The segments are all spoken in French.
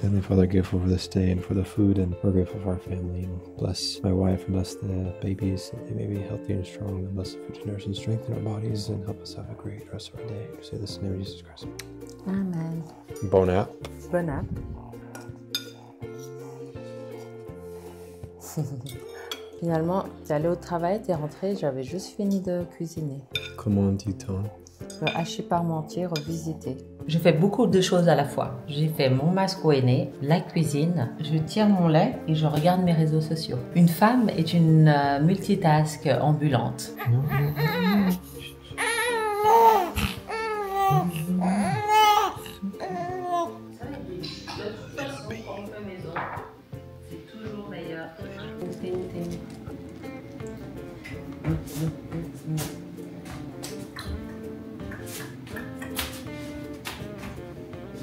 Heavenly Father, grateful for this day and for the food, and we're grateful for our family. And bless my wife and bless the babies, that they may be healthy and strong, and bless the future nurse and strengthen our bodies and help us have a great rest of our day. We say this in the name of Jesus Christ. Amen. Bon app. Bon app. Finalement, t'es allé au travail, t'es rentré, j'avais juste fini de cuisiner. Comment dit-on? Le hachis parmentier revisité. Je fais beaucoup de choses à la fois. J'ai fait mon masque au nez, la cuisine, je tire mon lait et je regarde mes réseaux sociaux. Une femme est une multitask ambulante. C'est toujours meilleur.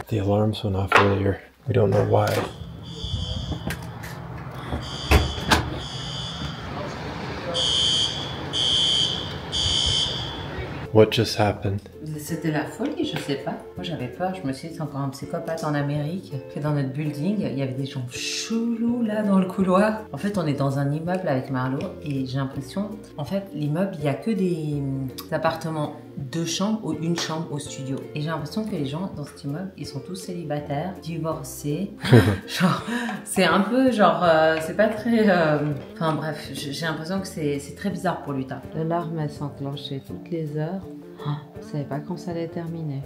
The alarms went off earlier. We don't know why. What just happened? C'était la folie, je sais pas. Moi j'avais peur, je me suis dit c'est encore un psychopathe en Amérique. Que dans notre building, il y avait des gens chelous là dans le couloir. En fait, on est dans un immeuble avec Marlo et j'ai l'impression, en fait, l'immeuble, il y a que des appartements 2 chambres ou 1 chambre au studio. Et j'ai l'impression que les gens dans cet immeuble, ils sont tous célibataires, divorcés. Genre, c'est un peu genre, c'est pas très... Enfin bref, j'ai l'impression que c'est très bizarre pour l'Utah. L'alarme, elle s'enclenchait toutes les heures. Oh, je savais pas quand ça allait terminer.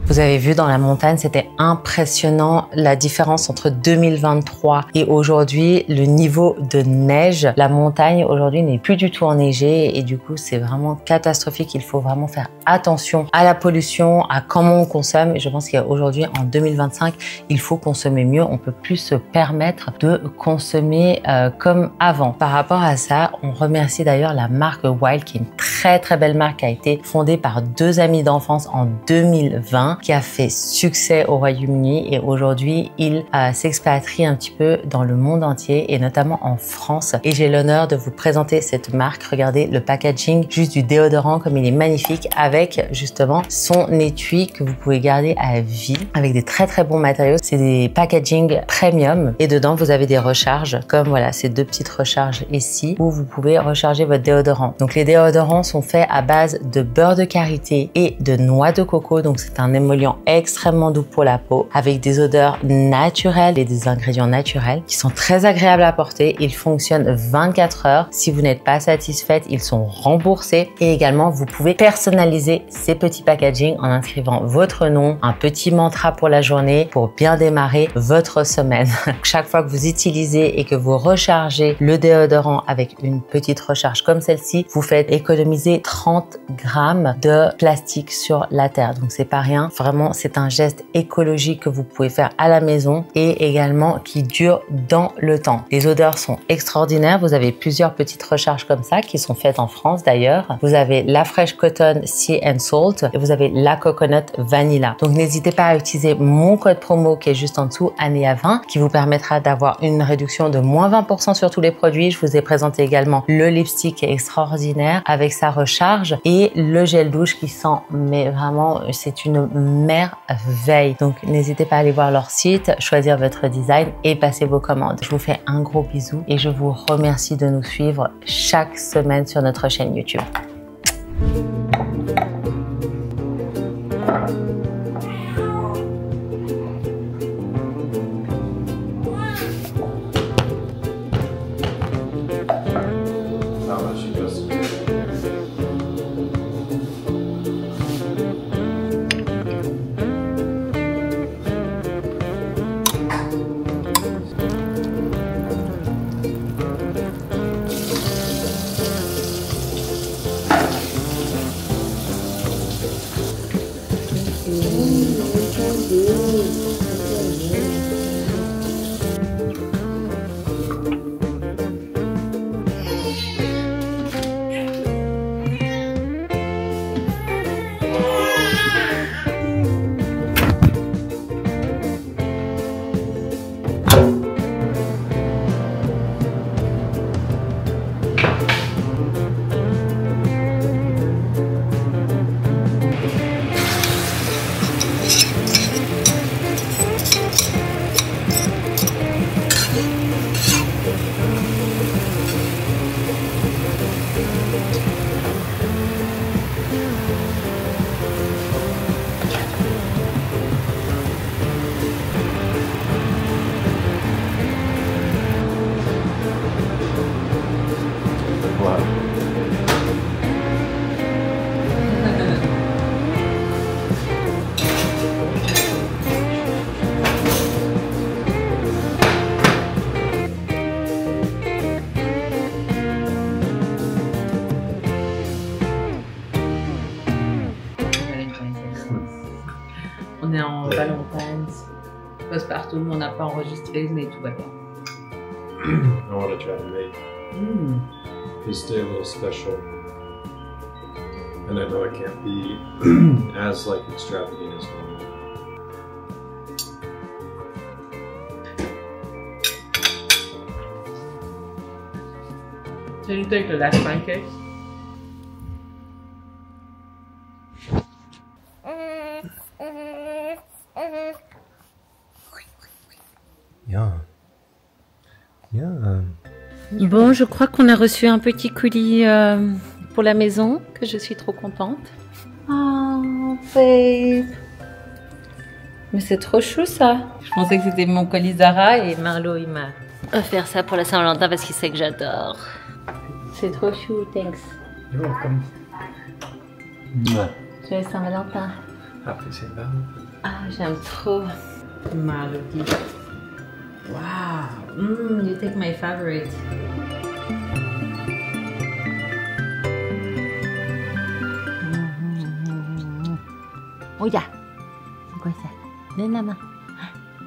Vous avez vu dans la montagne, c'était impressionnant la différence entre 2023 et aujourd'hui. Le niveau de neige, la montagne aujourd'hui n'est plus du tout enneigée et du coup c'est vraiment catastrophique. Il faut vraiment faire attention à la pollution, à comment on consomme. Et je pense qu'aujourd'hui en 2025, il faut consommer mieux. On peut plus se permettre de consommer comme avant. Par rapport à ça, on remercie d'ailleurs la marque Wild, qui est une très belle marque qui a été fondée par 2 amis d'enfance en 2020. Qui a fait succès au Royaume-Uni et aujourd'hui il s'expatrie un petit peu dans le monde entier et notamment en France. Et j'ai l'honneur de vous présenter cette marque. Regardez le packaging juste du déodorant comme il est magnifique avec justement son étui que vous pouvez garder à vie avec des très bons matériaux. C'est des packaging premium et dedans vous avez des recharges comme voilà ces 2 petites recharges ici où vous pouvez recharger votre déodorant. Donc les déodorants sont faits à base de beurre de karité et de noix de coco, donc c'est un émollient extrêmement doux pour la peau avec des odeurs naturelles et des ingrédients naturels qui sont très agréables à porter. Ils fonctionnent 24 heures. Si vous n'êtes pas satisfaite, ils sont remboursés et également vous pouvez personnaliser ces petits packaging en inscrivant votre nom, un petit mantra pour la journée pour bien démarrer votre semaine. Chaque fois que vous utilisez et que vous rechargez le déodorant avec une petite recharge comme celle-ci, vous faites économiser 30 grammes de plastique sur la terre. Donc c'est pas rien. Vraiment, c'est un geste écologique que vous pouvez faire à la maison et également qui dure dans le temps. Les odeurs sont extraordinaires. Vous avez plusieurs petites recharges comme ça qui sont faites en France d'ailleurs. Vous avez la Fresh Cotton Sea and Salt et vous avez la Coconut Vanilla. Donc n'hésitez pas à utiliser mon code promo qui est juste en dessous, ANEA20, qui vous permettra d'avoir une réduction de moins 20% sur tous les produits. Je vous ai présenté également le lipstick qui est extraordinaire avec sa recharge et le gel douche qui sent, mais vraiment, c'est une merveille. Donc n'hésitez pas à aller voir leur site, choisir votre design et passer vos commandes. Je vous fais un gros bisou et je vous remercie de nous suivre chaque semaine sur notre chaîne YouTube. On est en Valentine's. Postpartum, on n'a pas enregistré, mais tout va bien. I want to try to make this day a little special. And I know it can't be as like extravagant as normal. Can you take the last pancake? Yeah. Yeah. Bon, je crois qu'on a reçu un petit colis pour la maison, que je suis trop contente. Oh, babe. Mais c'est trop chou ça. Je pensais que c'était mon colis Zara et Marlo il m'a offert ça pour la Saint-Valentin parce qu'il sait que j'adore. C'est trop chou, thanks. You're welcome. Joyeux Saint-Valentin. Happy St. Valentine. Ah, j'aime trop. Marlo dit. Wow, you take my favorite. Regarde, c'est quoi ça? Donne la main.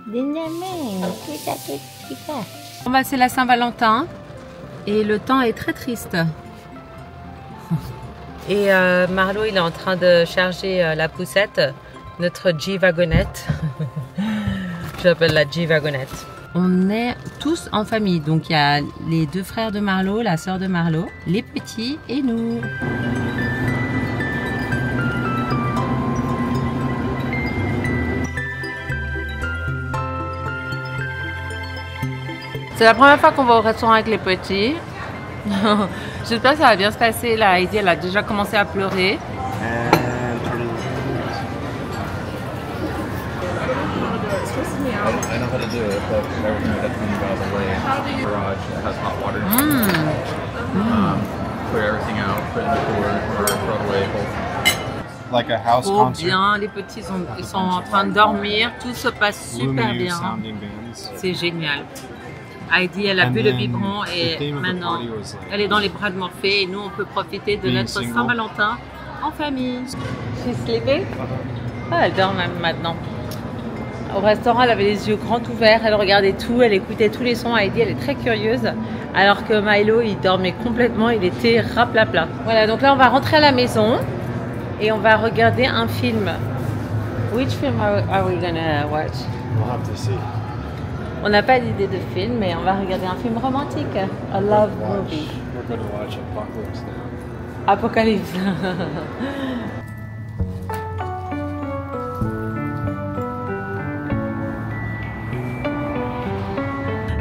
Donne la main. Bon bah c'est la Saint-Valentin et le temps est très triste. Et Marlo il est en train de charger la poussette, notre G-wagonnette. J'appelle la G-wagonnette. On est tous en famille, donc il y a les deux frères de Marlo, la sœur de Marlo, les petits et nous. C'est la première fois qu'on va au restaurant avec les petits. J'espère que ça va bien se passer. Là, Heidi, elle a déjà commencé à pleurer. I know how to do it, but everything would have to move out of the way. Garage that has hot water. Clear everything out, put it in the cooler, or throw it away. Like a house Trop concert. bien, les petits ils sont en train de dormir, tout se passe super Luminous bien. sounding bands. C'est génial. Heidi, elle a bu le biberon the et theme of the maintenant party was like elle est dans les bras de Morphée et nous on peut profiter de being notre single. Saint-Valentin en famille. She's sleeping? Ah, elle dort même maintenant. Au restaurant, elle avait les yeux grands ouverts, elle regardait tout, elle écoutait tous les sons. Heidi, elle est très curieuse, alors que Milo, il dormait complètement, il était raplapla. Voilà, donc là, on va rentrer à la maison et on va regarder un film. Which film are we gonna watch? We'll have to see. On n'a pas d'idée de film, mais on va regarder un film romantique, a love movie. We're going to watch Apocalypse Now. Apocalypse.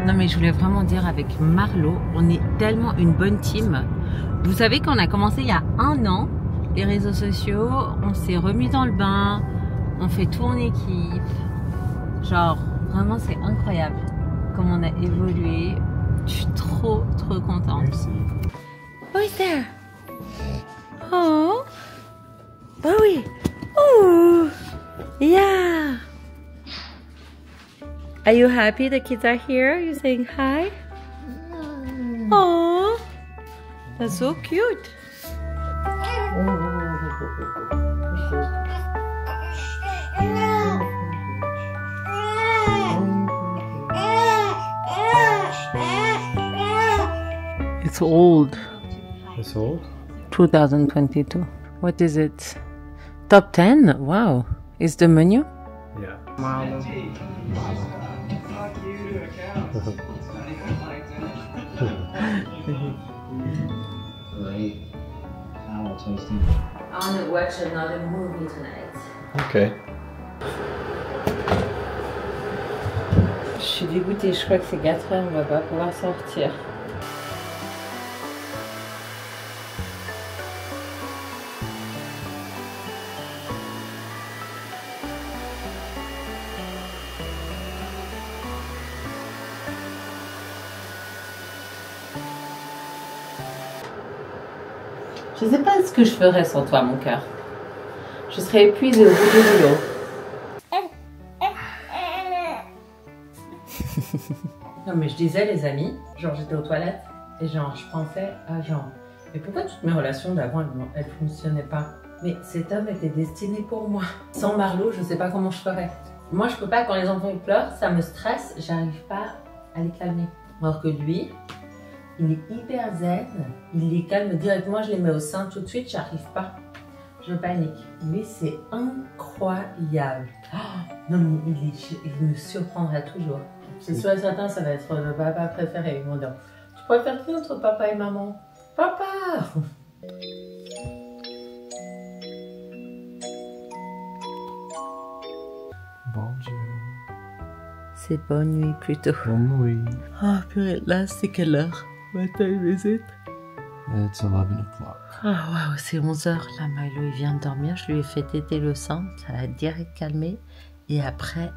Non mais je voulais vraiment dire avec Marlo, on est tellement une bonne team. Vous savez qu'on a commencé il y a 1 an les réseaux sociaux, on s'est remis dans le bain, on fait tout en équipe. Genre vraiment c'est incroyable comme on a évolué. Je suis trop contente. Merci. Who is there? Oh, oui. Oh, yeah. Are you happy the kids are here? You saying hi? Oh, that's so cute. It's old. It's old? 2022. What is it? Top 10? Wow. Is the menu? Yeah. I want to watch another movie tonight. Okay. Je suis dégoûtée, je crois que c'est 4 heures, on va pas pouvoir sortir. Je sais pas ce que je ferais sans toi, mon cœur. Je serais épuisée au bout du boulot. Non mais je disais les amis, genre j'étais aux toilettes et genre je pensais à genre mais pourquoi toutes mes relations d'avant elles fonctionnaient pas? Mais cet homme était destiné pour moi. Sans Marlot, je ne sais pas comment je ferais. Moi, je peux pas, quand les enfants ils pleurent, ça me stresse, j'arrive pas à les calmer. Alors que lui, il est hyper zen, il les calme directement, je les mets au sein tout de suite, j'arrive pas. Je panique. Lui, c'est incroyable. Oh, non, mais il me surprendra toujours. C'est sûr et certain, ça va être le papa préféré. Ils vont dire, tu préfères qui entre papa et maman? Papa! Bonjour. C'est bonne nuit plutôt. Bonne nuit. Ah purée, là c'est quelle heure? What time is it? It's 11 o'clock. Ah waouh, c'est 11h. Là Milo il vient de dormir, je lui ai fait téter le sein, ça l'a direct calmé. Et après,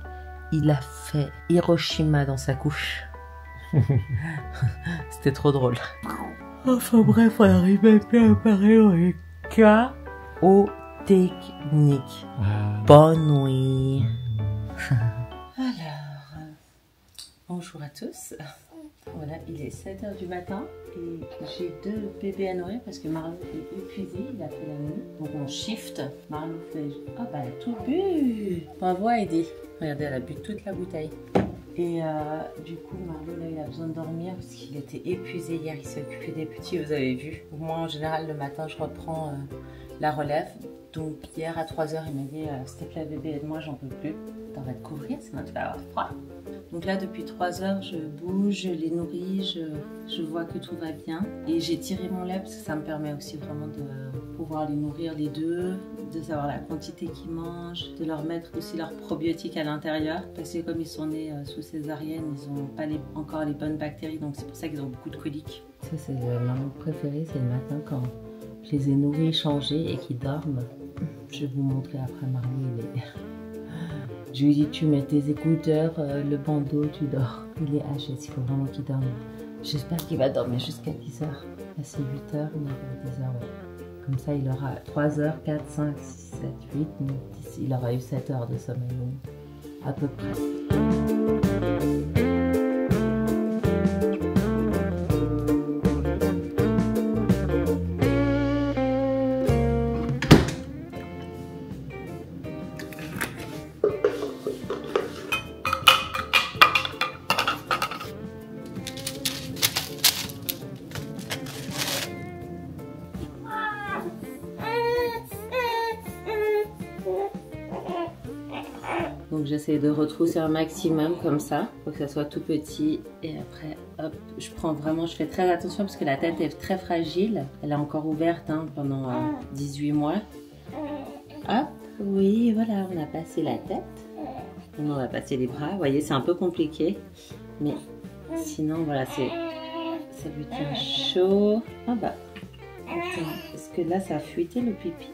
il a fait Hiroshima dans sa couche. C'était trop drôle. Enfin bref, on arrive même plus à parler, on est KO technique. Bonne nuit. Alors, bonjour à tous. Voilà, il est 7h du matin et j'ai 2 bébés à nourrir parce que Marlot est épuisé, il a fait la nuit. Donc on shift. Marlot fait... Ah bah elle a tout bu. Bravo Heidi. Regardez, elle a bu toute la bouteille. Et du coup, Marlot, là, il a besoin de dormir parce qu'il était épuisé hier. Il s'est occupé des petits, vous avez vu. Moi, en général, le matin, je reprends la relève. Donc hier à 3h, il m'a dit s'il te plaît bébé, aide-moi, j'en peux plus. T'en vas te couvrir, sinon tu vas avoir froid. Donc là, depuis 3h, je bouge, je les nourris, je vois que tout va bien. Et j'ai tiré mon lait parce que ça me permet aussi vraiment de pouvoir les nourrir les deux, de savoir la quantité qu'ils mangent, de leur mettre aussi leurs probiotiques à l'intérieur. Parce que comme ils sont nés sous césarienne, ils n'ont pas encore les bonnes bactéries, donc c'est pour ça qu'ils ont beaucoup de coliques. Ça, c'est le moment préféré, c'est le matin quand je les ai nourris, changés et qu'ils dorment. Je vais vous montrer après Marlot, il est... Je lui dis, tu mets tes écouteurs, le bandeau, tu dors. Il est HS, il faut vraiment qu'il dorme. J'espère qu'il va dormir jusqu'à 10h. Là, c'est 8h, on est à 10h, ouais. Comme ça, il aura 3h, 4, 5, 6, 7, 8, 9, 10. Il aura eu 7 heures de sommeil long, à peu près. Donc j'essaie de retrousser un maximum comme ça, pour que ça soit tout petit. Et après, hop, je prends vraiment, je fais très attention parce que la tête est très fragile. Elle est encore ouverte hein, pendant 18 mois. Hop, oui, voilà, on a passé la tête. On va passer les bras. Vous voyez, c'est un peu compliqué. Mais sinon, voilà, ça lui tient chaud. Ah bah, attends, est-ce que là, ça a fuité le pipi?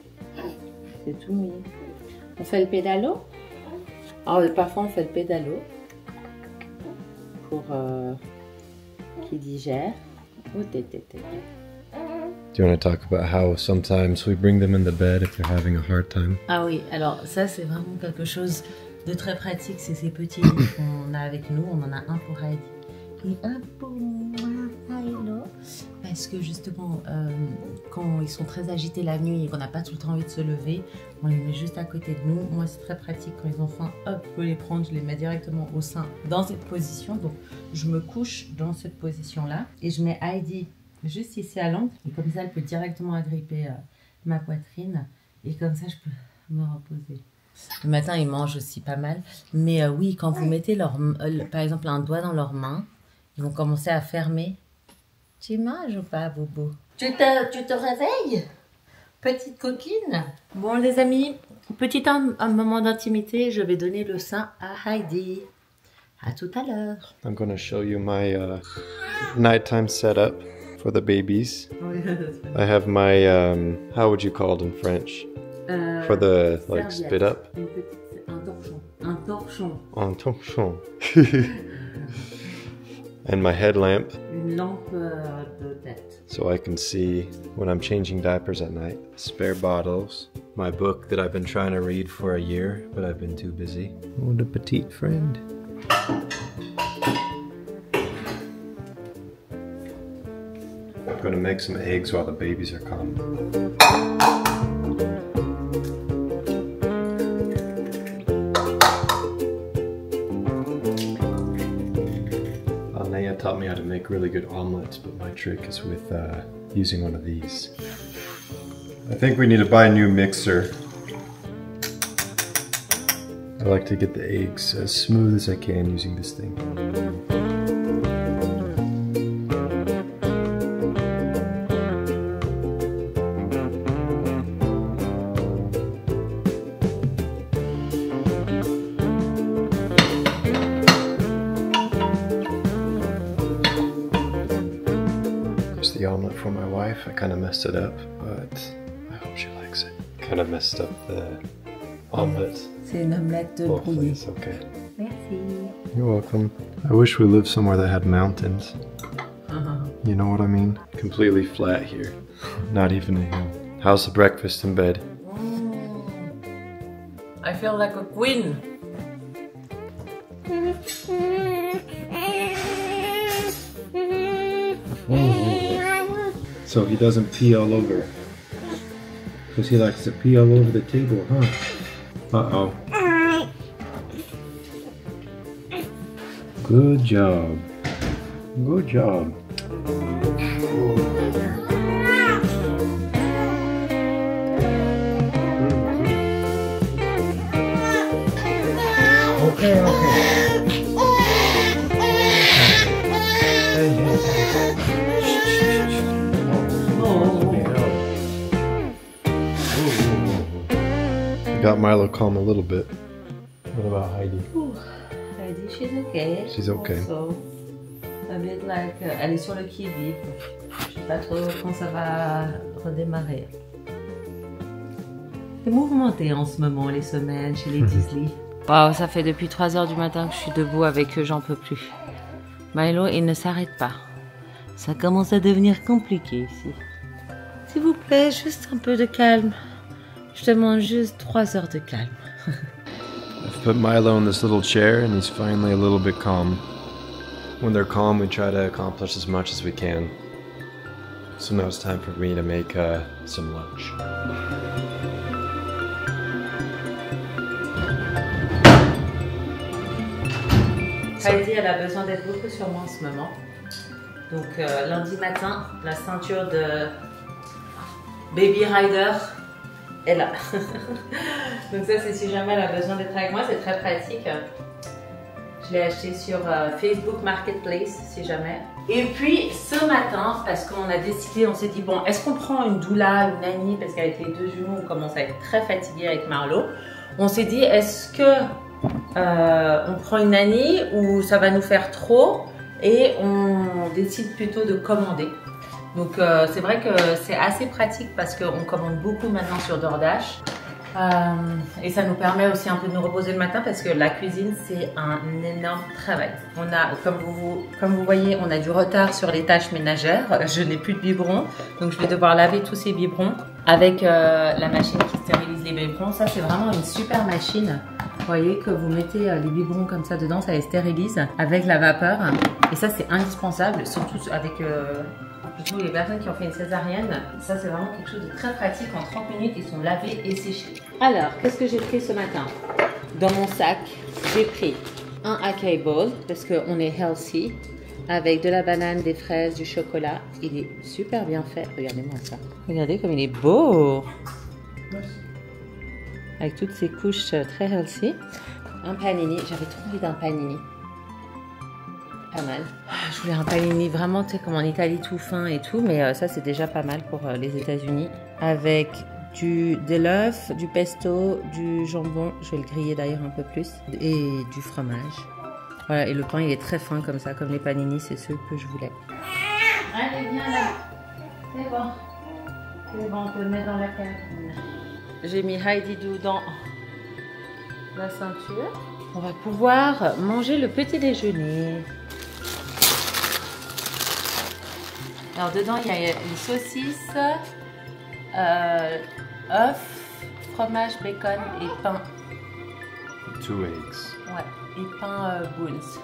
C'est tout mouillé. On fait le pédalo? Alors, parfois on fait le pédalo pour qu'il digère. Oh, tété. Do you want to talk about how sometimes we bring them in the bed if they're having a hard time? Ah oui, alors ça c'est vraiment quelque chose de très pratique, c'est ces petits qu'on a avec nous. On en a un pour Heidi et un pour moi, Milo. Parce que justement, quand ils sont très agités la nuit et qu'on n'a pas tout le temps envie de se lever, on les met juste à côté de nous. Moi, c'est très pratique quand ils ont faim. Hop, je peux les prendre, je les mets directement au sein dans cette position. Donc, je me couche dans cette position-là et je mets Heidi juste ici à l'angle. Et comme ça, elle peut directement agripper ma poitrine. Et comme ça, je peux me reposer. Le matin, ils mangent aussi pas mal. Mais oui, quand vous mettez par exemple un doigt dans leurs mains, ils vont commencer à fermer. Tu manges ou pas, Bobo? Tu te réveilles? Petite coquine? Bon, les amis, petit un moment d'intimité. Je vais donner le sein à Heidi. À tout à l'heure. I'm going to show you my nighttime setup for the babies. I have my, how would you call it in French? For the, like, spit up? Un torchon. Un torchon. And my headlamp. Une lampe de tête. So I can see when I'm changing diapers at night. Spare bottles. My book that I've been trying to read for a year, but I've been too busy. Oh, the petite friend. I'm gonna make some eggs while the babies are calm. taught me how to make really good omelets, but my trick is with using one of these. I think we need to buy a new mixer. I like to get the eggs as smooth as I can using this thing. There's the omelet for my wife. I kind of messed it up, but I hope she likes it. Kind of messed up the omelet. C'est une omelette brouillée. It's okay. Merci. You're welcome. I wish we lived somewhere that had mountains. You know what I mean? Completely flat here. Not even a hill. How's the breakfast in bed? I feel like a queen. So he doesn't pee all over. Because he likes to pee all over the table, huh? Uh-oh. Good job. Good job. Okay, Got Milo calm a little bit. What about Heidi? Heidi, she's okay. She's okay. So, a bit like, elle est sur le qui-vive. Je sais pas trop quand ça va redémarrer. C'est mouvementé en ce moment, les semaines chez les Disley. Wow, ça fait depuis 3 h du matin que je suis debout avec eux, j'en peux plus. Milo, il ne s'arrête pas. Ça commence à devenir compliqué ici. S'il vous plaît, juste un peu de calme. Je demande juste 3 heures de calme. I've put Milo in this little chair and he's finally a little bit calm. When they're calm, we try to accomplish as much as we can. So now it's time for me to make some lunch. Heidi, elle a besoin d'être beaucoup sur moi en ce moment. Donc lundi matin, la ceinture de Baby Rider est là. Donc ça, c'est si jamais elle a besoin d'être avec moi, c'est très pratique. Je l'ai acheté sur Facebook Marketplace, si jamais. Et puis ce matin, parce qu'on a décidé, on s'est dit, bon, est-ce qu'on prend une doula, une nanny, parce qu'avec les 2 jumeaux, on commence à être très fatigué avec Marlo. On s'est dit, est-ce que on prend une nanny ou ça va nous faire trop? Et on décide plutôt de commander. Donc c'est vrai que c'est assez pratique parce qu'on commande beaucoup maintenant sur DoorDash. Et ça nous permet aussi un peu de nous reposer le matin parce que la cuisine, c'est un énorme travail. On a, comme vous voyez, on a du retard sur les tâches ménagères. Je n'ai plus de biberon, donc je vais devoir laver tous ces biberons avec la machine qui stérilise les biberons. Ça, c'est vraiment une super machine. Vous voyez que vous mettez les biberons comme ça dedans, ça les stérilise avec la vapeur. Et ça, c'est indispensable, surtout avec les personnes qui ont fait une césarienne. Ça, c'est vraiment quelque chose de très pratique. En 30 minutes, ils sont lavés et séchés. Alors, qu'est-ce que j'ai pris ce matin? Dans mon sac, j'ai pris un acai bowl parce qu'on est healthy, avec de la banane, des fraises, du chocolat. Il est super bien fait. Regardez-moi ça. Regardez comme il est beau. Avec toutes ces couches très healthy. Un panini. J'avais trop envie d'un panini. Pas mal. Je voulais un panini vraiment, tu sais, comme en Italie, tout fin et tout. Mais ça, c'est déjà pas mal pour les États-Unis. Avec de l'œuf, du pesto, du jambon. Je vais le griller d'ailleurs un peu plus. Et du fromage. Voilà, et le pain, il est très fin comme ça, comme les panini. C'est ceux que je voulais. Allez, viens là. C'est bon. C'est bon, on peut le mettre dans la cabine. J'ai mis Heidi Dou dans la ceinture. On va pouvoir manger le petit déjeuner. Alors dedans, il y a une saucisse, œuf, fromage, bacon et pain. 2 eggs. Ouais, et pain Boons.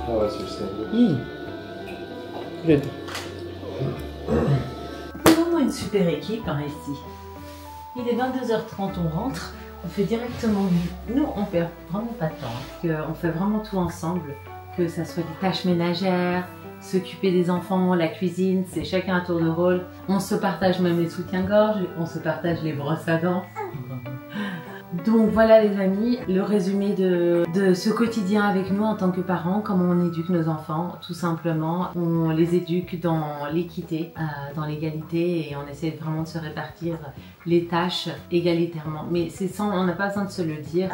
How was your sandwich? Good. C'est vraiment une super équipe hein, ici. Il est 22h30, on rentre. On fait directement, nous on perd vraiment pas de temps, hein. On fait vraiment tout ensemble, que ça soit des tâches ménagères, s'occuper des enfants, la cuisine, c'est chacun à tour de rôle. On se partage même les soutiens-gorge, on se partage les brosses à dents. Donc voilà les amis, le résumé de ce quotidien avec nous en tant que parents, comment on éduque nos enfants, tout simplement. On les éduque dans l'équité, dans l'égalité et on essaie vraiment de se répartir les tâches égalitairement. Mais c'est sans, on n'a pas besoin de se le dire.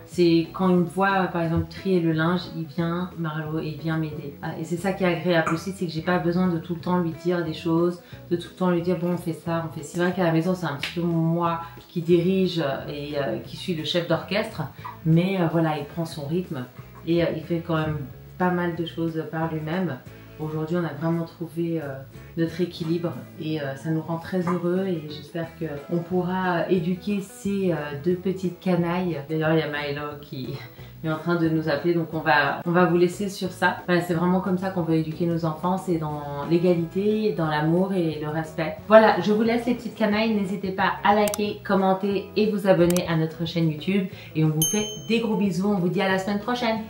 C'est quand il me voit par exemple trier le linge, il vient, Marlo, et il vient m'aider. Et c'est ça qui est agréable aussi, c'est que j'ai pas besoin de tout le temps lui dire des choses, de tout le temps lui dire bon on fait ça, on fait ça. C'est vrai qu'à la maison c'est un petit peu moi qui dirige et qui suis le chef d'orchestre, mais voilà, il prend son rythme et il fait quand même pas mal de choses par lui-même. Aujourd'hui, on a vraiment trouvé notre équilibre et ça nous rend très heureux et j'espère qu'on pourra éduquer ces deux petites canailles. D'ailleurs, il y a Milo qui est en train de nous appeler, donc on va vous laisser sur ça. Voilà, c'est vraiment comme ça qu'on veut éduquer nos enfants, c'est dans l'égalité, dans l'amour et le respect. Voilà, je vous laisse les petites canailles. N'hésitez pas à liker, commenter et vous abonner à notre chaîne YouTube. Et on vous fait des gros bisous, on vous dit à la semaine prochaine.